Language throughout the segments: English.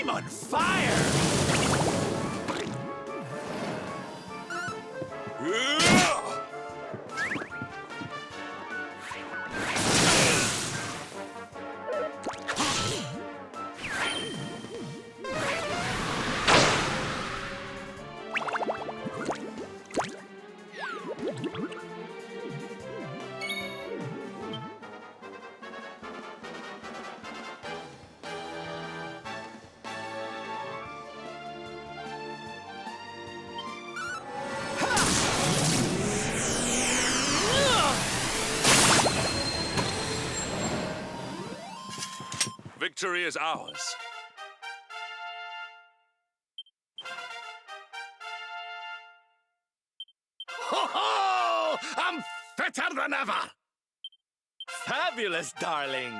I'm on fire! Victory is ours. Ho ho! I'm fitter than ever! Fabulous, darling!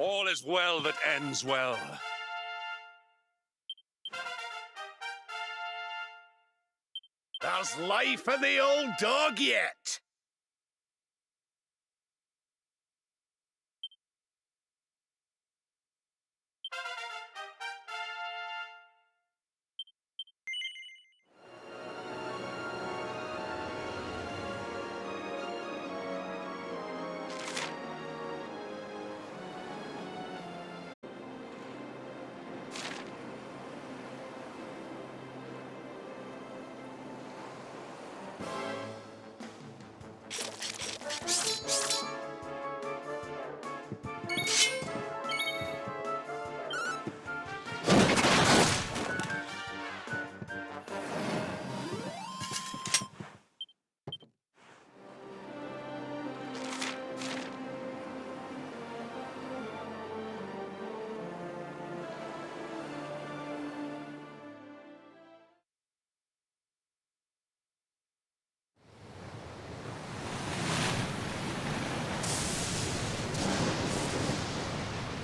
All is well that ends well. There's life in the old dog yet.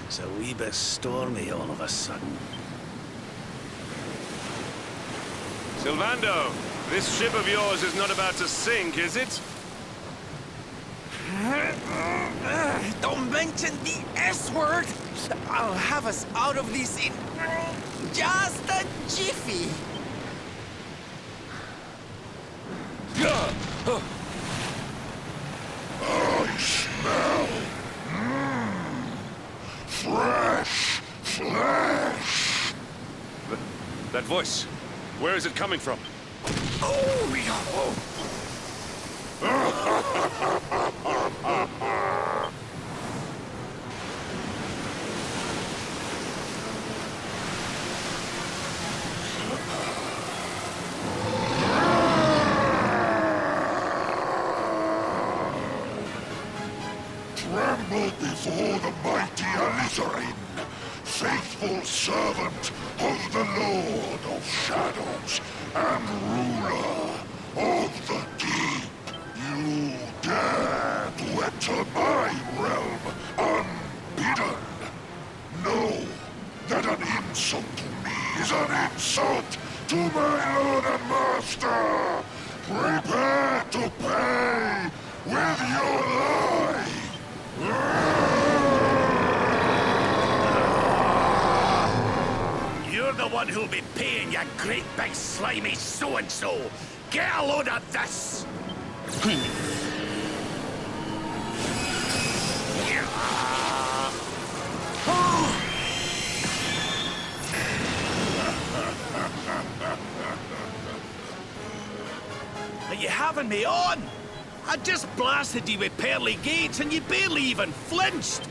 It's a wee bit stormy all of a sudden. Sylvando, this ship of yours is not about to sink, is it? Don't mention the S word! I'll have us out of this in just a jiffy! I smell fresh flesh. That voice, where is it coming from? Oh, yeah. Tremble before the mighty Elusive, faithful servant of the Lord of Shadows and ruler of the deep. You dare to enter my realm unbidden. Know that an insult to me is an insult to my lord and master. Prepare to pay with your life. You're the one who'll be paying, you great big slimy so-and-so. Get a load of this! Are you having me on? I just blasted you with pearly gates and you barely even flinched.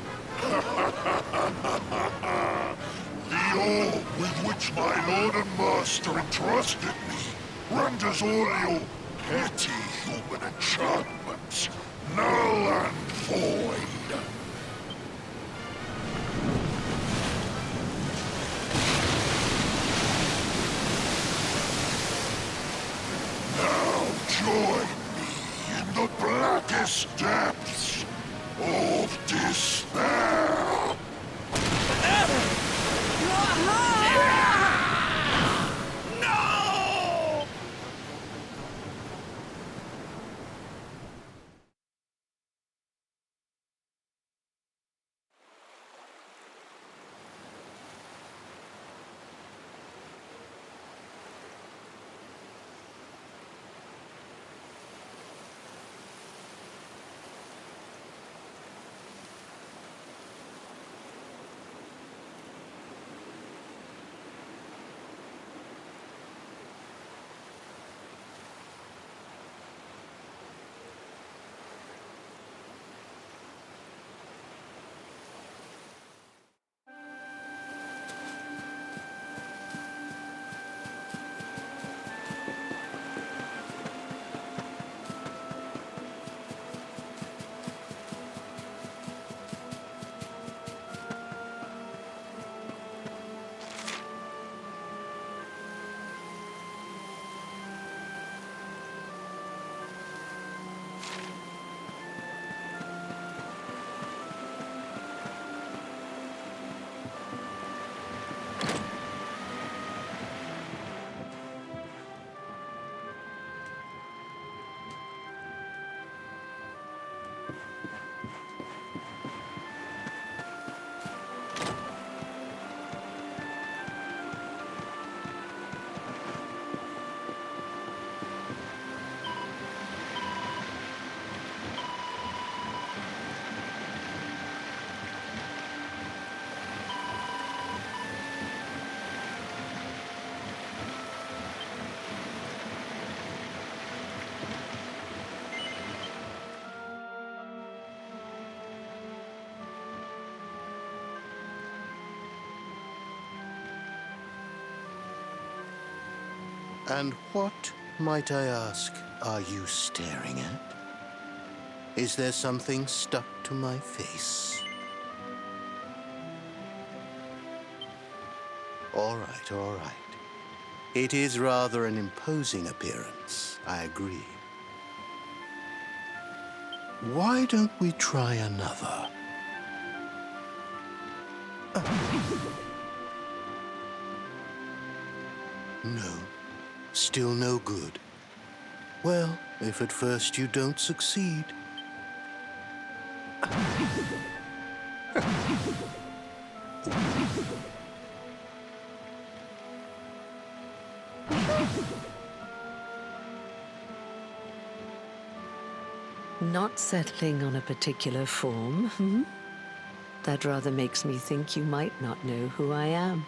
The orb with which my lord and master entrusted me renders all your petty human enchantments null and void. Now join me in the blackest depths of despair. No! And what, might I ask, are you staring at? Is there something stuck to my face? All right, all right. It is rather an imposing appearance, I agree. Why don't we try another? No. Still no good. Well, if at first you don't succeed. Not settling on a particular form, hmm? That rather makes me think you might not know who I am.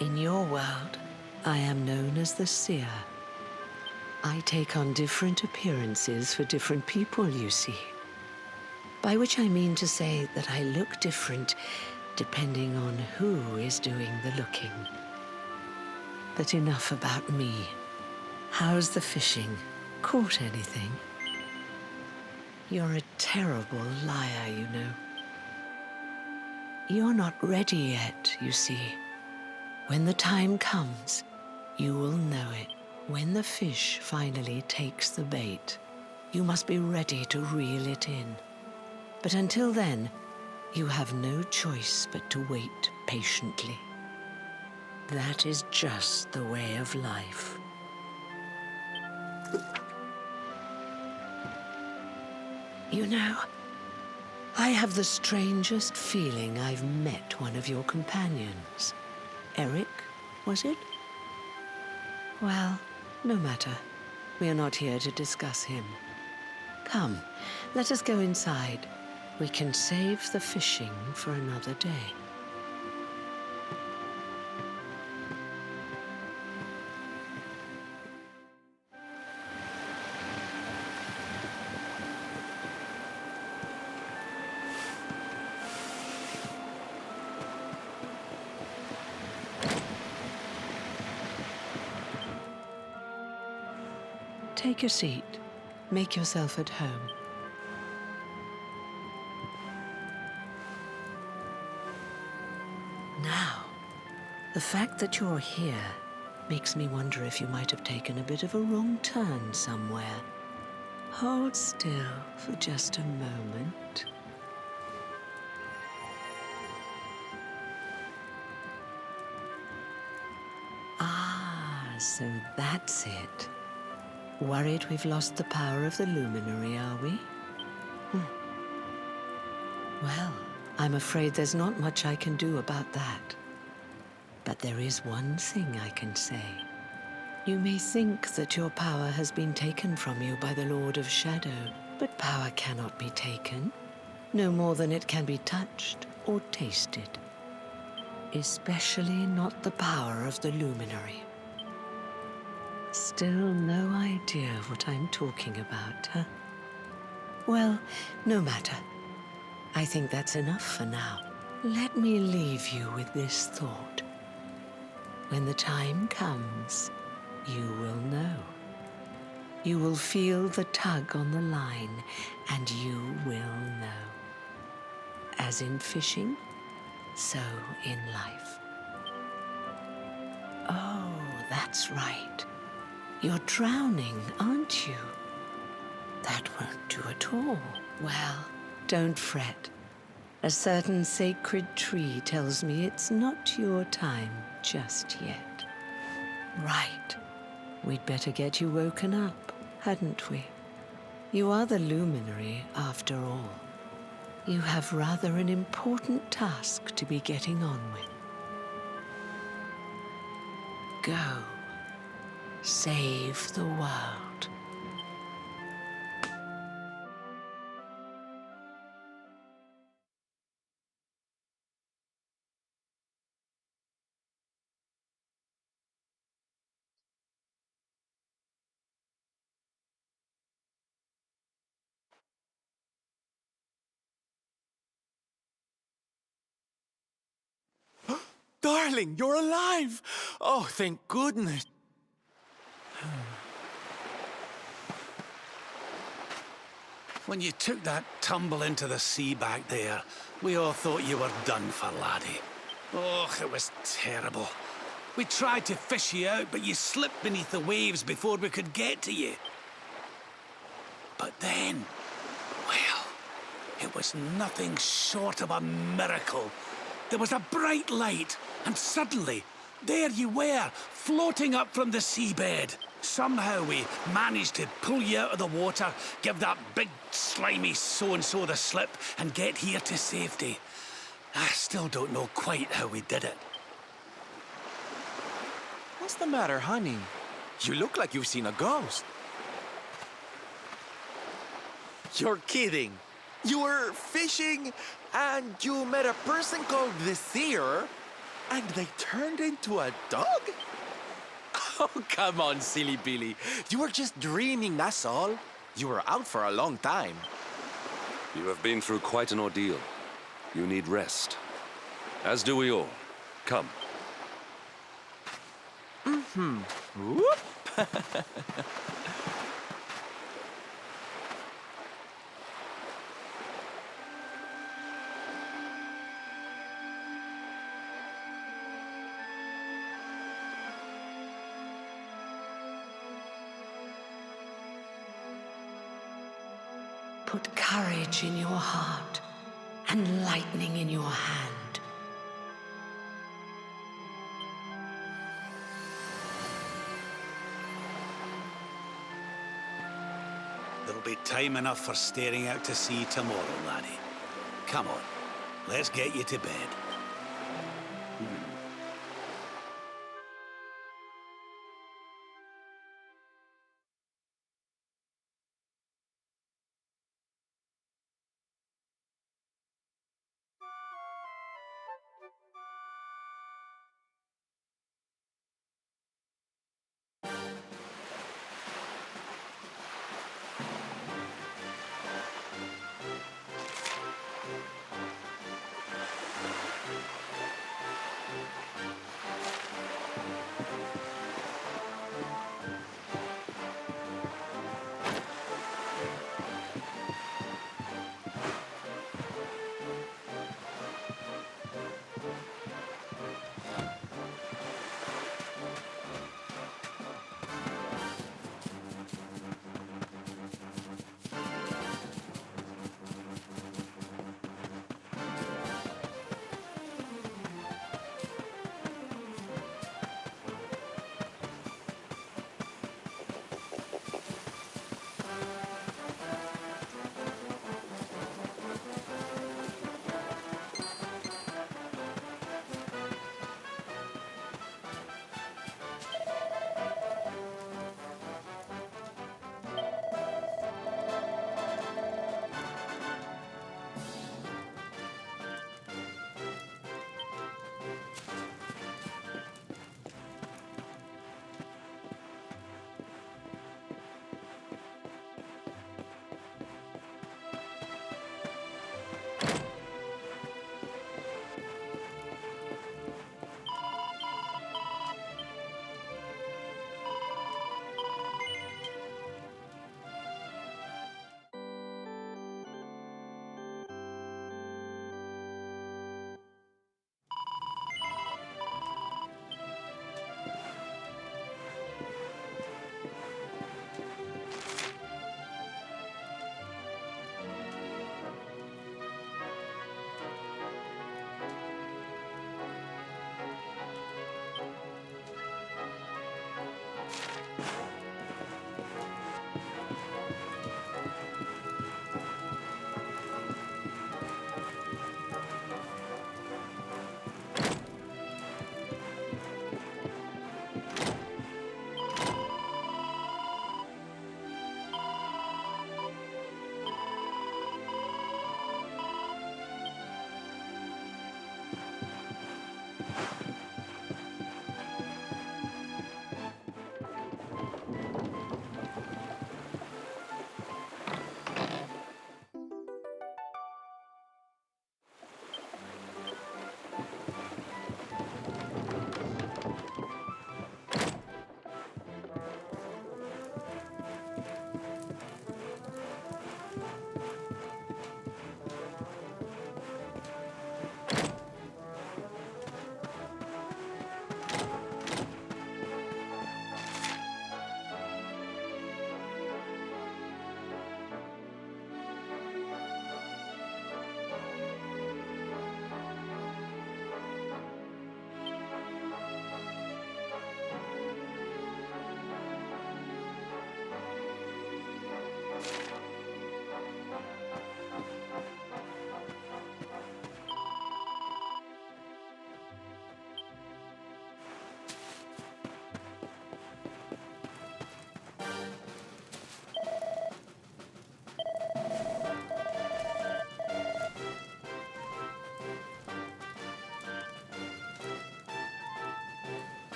In your world, I am known as the Seer. I take on different appearances for different people, you see. By which I mean to say that I look different depending on who is doing the looking. But enough about me. How's the fishing? Caught anything? You're a terrible liar, you know. You're not ready yet, you see. When the time comes, you will know it. When the fish finally takes the bait, you must be ready to reel it in. But until then, you have no choice but to wait patiently. That is just the way of life. You know, I have the strangest feeling I've met one of your companions. Eric, was it? Well, no matter. We are not here to discuss him. Come, let us go inside. We can save the fishing for another day. Take a seat. Make yourself at home. Now, the fact that you're here makes me wonder if you might have taken a bit of a wrong turn somewhere. Hold still for just a moment. Ah, so that's it. Worried we've lost the power of the luminary, are we? Well, I'm afraid there's not much I can do about that. But there is one thing I can say. You may think that your power has been taken from you by the Lord of Shadow, but power cannot be taken, no more than it can be touched or tasted. Especially not the power of the luminary. Still no idea what I'm talking about, huh? Well, no matter. I think that's enough for now. Let me leave you with this thought. When the time comes, you will know. You will feel the tug on the line, and you will know. As in fishing, so in life. Oh, that's right. You're drowning, aren't you? That won't do at all. Well, don't fret. A certain sacred tree tells me it's not your time just yet. Right. We'd better get you woken up, hadn't we? You are the luminary, after all. You have rather an important task to be getting on with. Go. Save the world. Darling, you're alive! Oh, thank goodness. When you took that tumble into the sea back there, we all thought you were done for, laddie. Oh, it was terrible. We tried to fish you out, but you slipped beneath the waves before we could get to you. But then, well, it was nothing short of a miracle. There was a bright light, and suddenly, there you were, floating up from the seabed. Somehow we managed to pull you out of the water, give that big, slimy so-and-so the slip, and get here to safety. I still don't know quite how we did it. What's the matter, honey? You look like you've seen a ghost. You're kidding. You were fishing, and you met a person called the Seer, and they turned into a dog? Oh, come on, silly Billy. You were just dreaming, that's all. You were out for a long time. You have been through quite an ordeal. You need rest. As do we all. Come. Whoop! Put courage in your heart and lightning in your hand. There'll be time enough for staring out to sea tomorrow, laddie. Come on, let's get you to bed.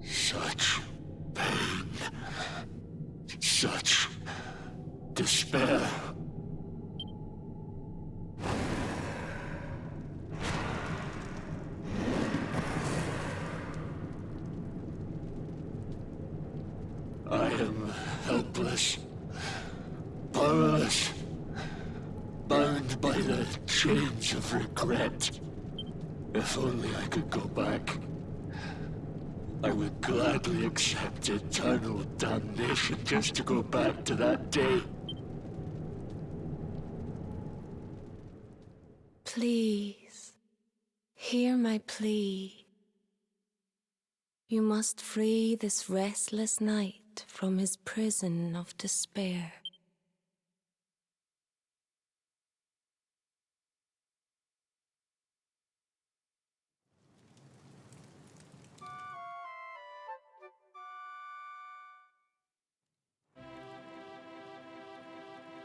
Such pain. Such despair. I am helpless, powerless, bound chains of regret. If only I could go back. I would gladly accept eternal damnation just to go back to that day. Please, hear my plea. You must free this restless knight from his prison of despair.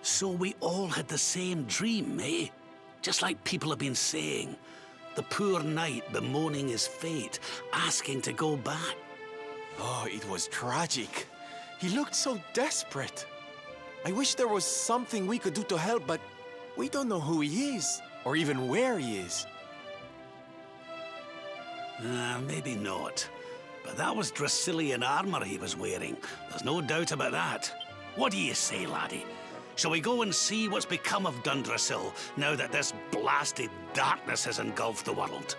So we all had the same dream, eh? Just like people have been saying. The poor knight bemoaning his fate, asking to go back. Oh, it was tragic. He looked so desperate. I wish there was something we could do to help, but we don't know who he is, or even where he is. Maybe not. But that was Dracilian armor he was wearing. There's no doubt about that. What do you say, laddie? Shall we go and see what's become of Dundrasil now that this blasted darkness has engulfed the world?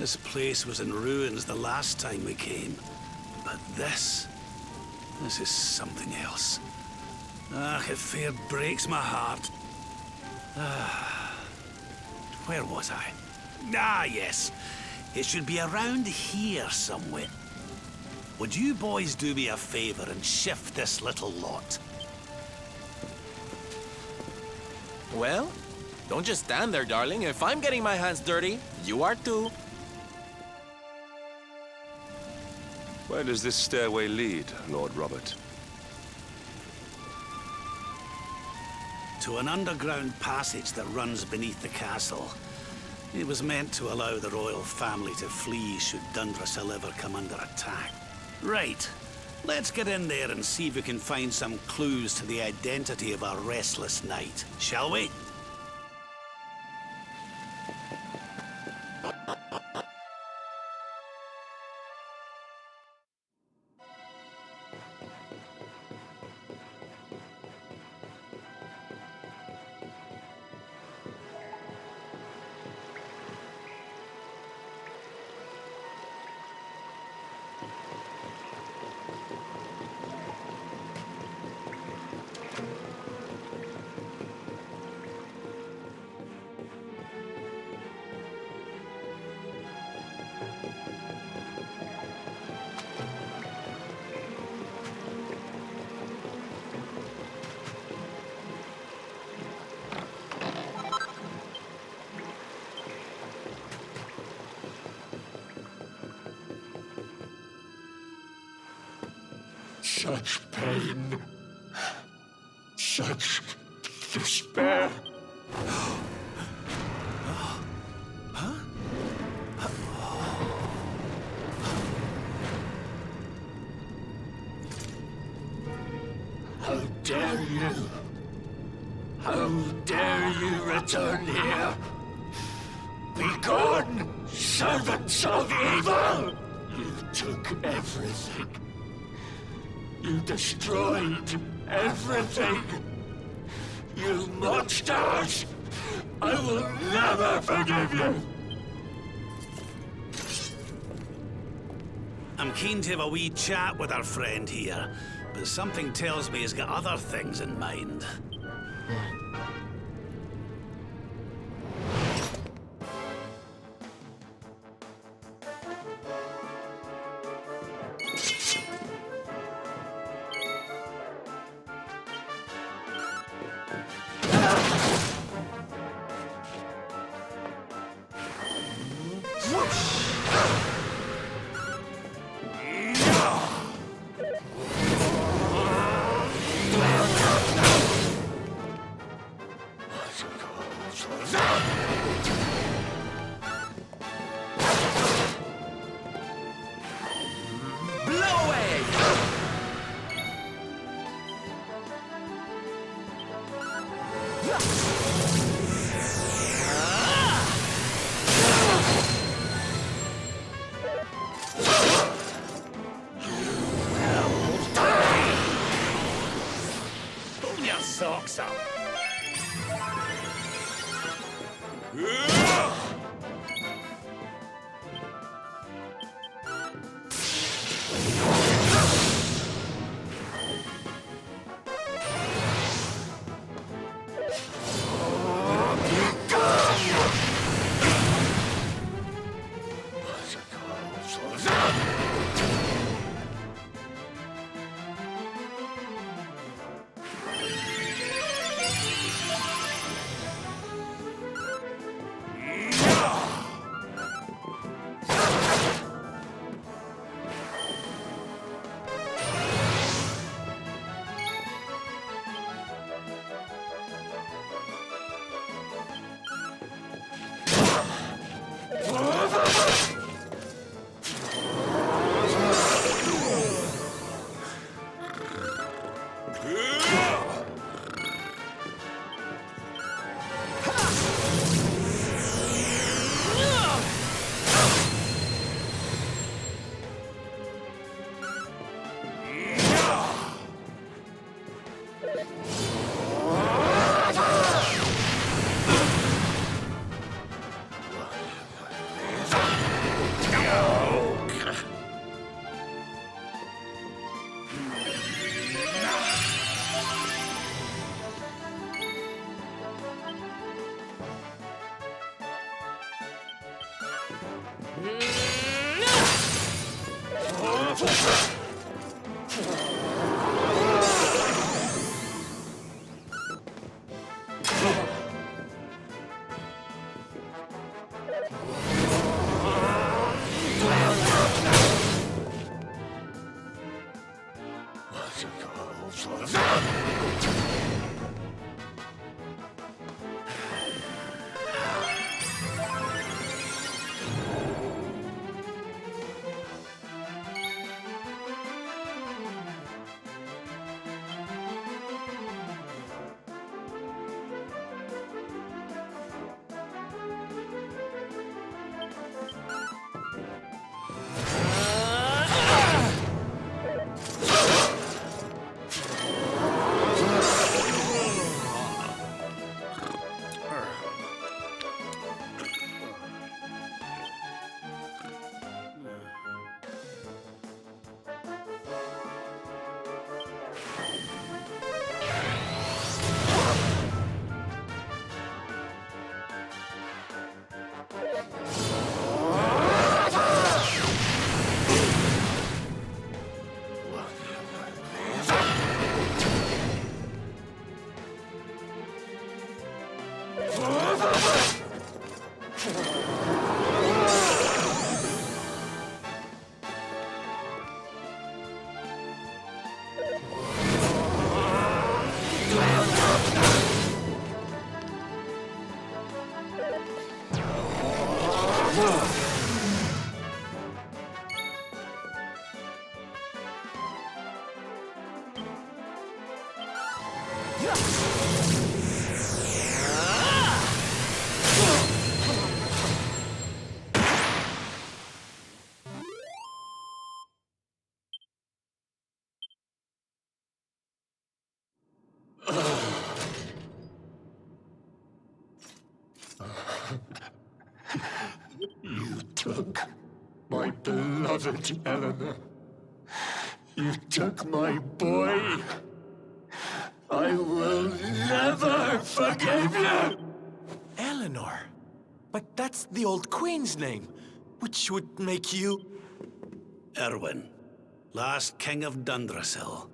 This place was in ruins the last time we came. But this is something else. Ah, it fair breaks my heart. Where was I? Ah, yes. It should be around here somewhere. Would you boys do me a favor and shift this little lot? Well, don't just stand there, darling. If I'm getting my hands dirty, you are too. Where does this stairway lead, Lord Robert? To an underground passage that runs beneath the castle. It was meant to allow the royal family to flee should Dundrasil ever come under attack. Right. Let's get in there and see if we can find some clues to the identity of our restless knight, shall we? Such pain. Such despair. How dare you? How dare you return here? Begone, servants of evil! You took everything. You destroyed everything. You monsters! I will never forgive you! I'm keen to have a wee chat with our friend here, but something tells me he's got other things in mind. Pull your socks up. You took my beloved Eleanor. You took my boy. I will never forgive you! Eleanor? But that's the old queen's name, which would make you... Erwin, last king of Dundrasil.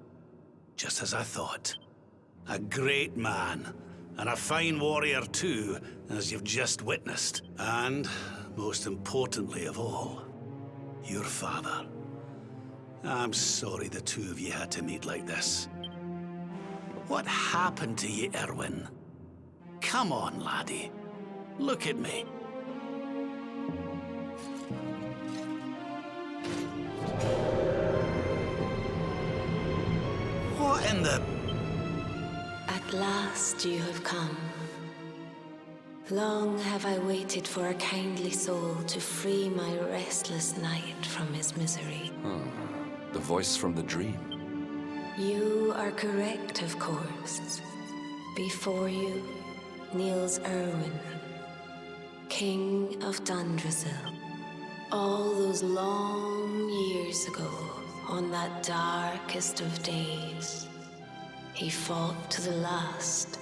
Just as I thought. A great man, and a fine warrior too, as you've just witnessed. And, most importantly of all, your father. I'm sorry the two of you had to meet like this. What happened to you, Erwin? Come on, laddie. Look at me. What in the... At last you have come. Long have I waited for a kindly soul to free my restless knight from his misery. The voice from the dream. You are correct, of course. Before you kneels Erwin, King of Dundrasil. All those long years ago, on that darkest of days, he fought to the last.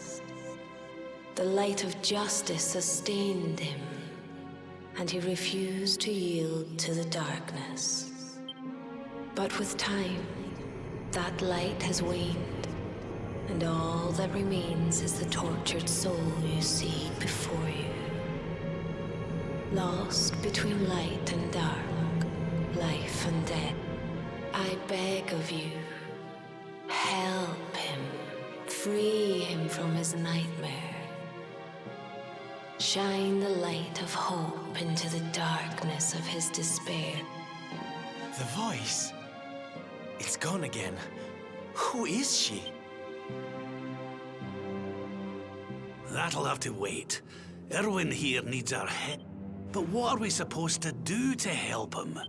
The light of justice sustained him, and he refused to yield to the darkness. But with time, that light has waned, and all that remains is the tortured soul you see before you. Lost between light and dark, life and death. I beg of you, help him, free him from his nightmare. Shine the light of hope into the darkness of his despair. The voice. It's gone again. Who is she? That'll have to wait. Erwin here needs our help. But what are we supposed to do to help him?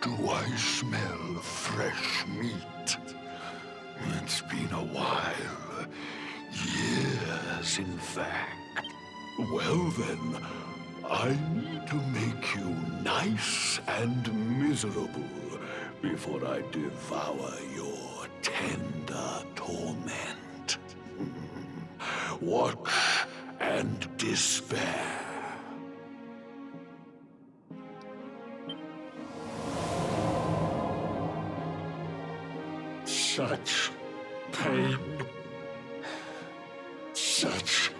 Do I smell fresh meat? It's been a while. Years, in fact. Well then, I need to make you nice and miserable before I devour your tender torment. Watch and despair. Such pain. Such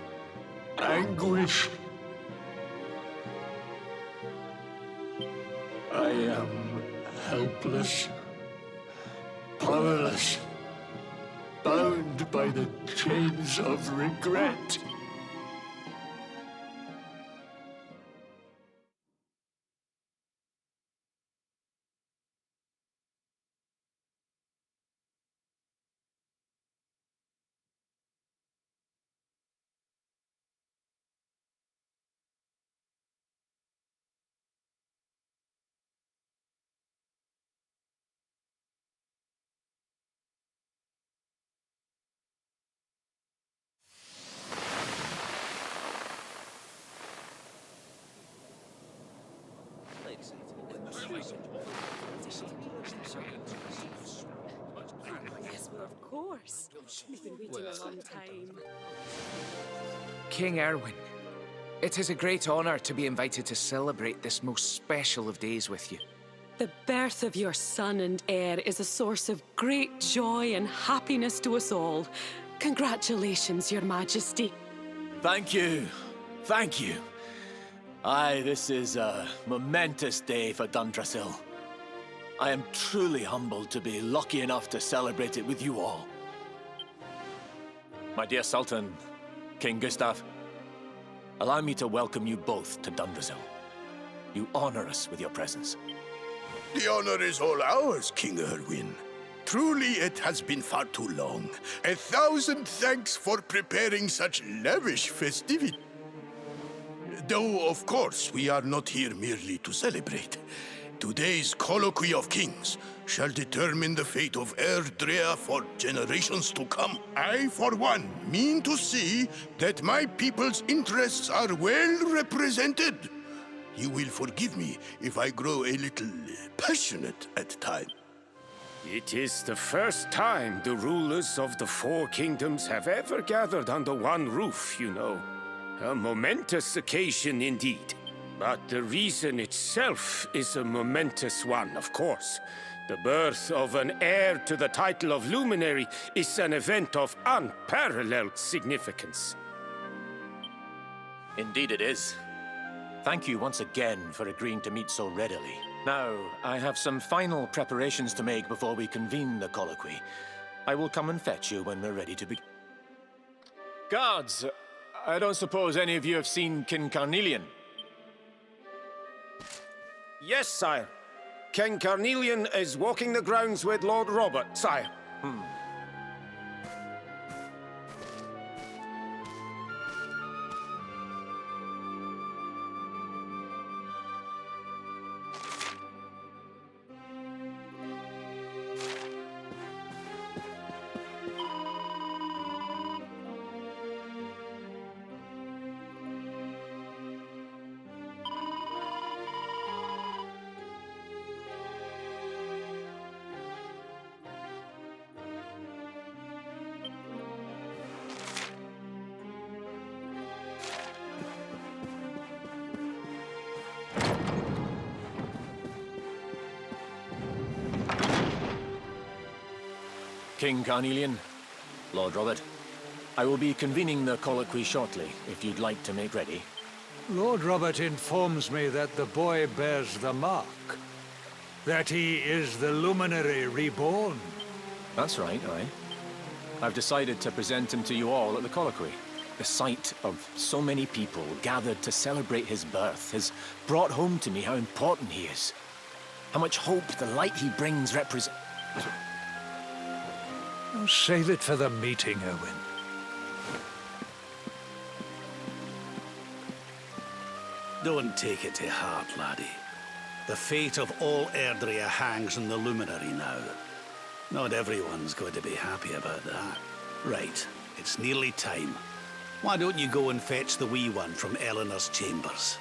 anguish. I am helpless, powerless, bound by the chains of regret. Yes, well, of course. We've been waiting a long time. King Erwin, it is a great honor to be invited to celebrate this most special of days with you. The birth of your son and heir is a source of great joy and happiness to us all. Congratulations, Your Majesty. Thank you. Thank you. Aye, this is a momentous day for Dundrasil. I am truly humbled to be lucky enough to celebrate it with you all. My dear Sultan, King Gustav, allow me to welcome you both to Dundrasil. You honor us with your presence. The honor is all ours, King Erwin. Truly, it has been far too long. 1,000 thanks for preparing such lavish festivity. Though, of course, we are not here merely to celebrate. Today's colloquy of kings shall determine the fate of Erdrea for generations to come. I, for one, mean to see that my people's interests are well represented. You will forgive me if I grow a little passionate at times. It is the first time the rulers of the Four Kingdoms have ever gathered under one roof, you know. A momentous occasion indeed. But the reason itself is a momentous one, of course. The birth of an heir to the title of Luminary is an event of unparalleled significance. Indeed it is. Thank you once again for agreeing to meet so readily. Now, I have some final preparations to make before we convene the colloquy. I will come and fetch you when we're ready to begin. Guards, I don't suppose any of you have seen King Carnelian? Yes, sire. King Carnelian is walking the grounds with Lord Robert, sire. King Carnelian, Lord Robert, I will be convening the colloquy shortly, if you'd like to make ready. Lord Robert informs me that the boy bears the mark. That he is the Luminary reborn. That's right, aye. I've decided to present him to you all at the colloquy. The sight of so many people gathered to celebrate his birth has brought home to me how important he is. How much hope the light he brings represents. Save it for the meeting, Owen. Don't take it to heart, laddie. The fate of all Erdrea hangs in the luminary now. Not everyone's going to be happy about that. Right, it's nearly time. Why don't you go and fetch the wee one from Eleanor's chambers?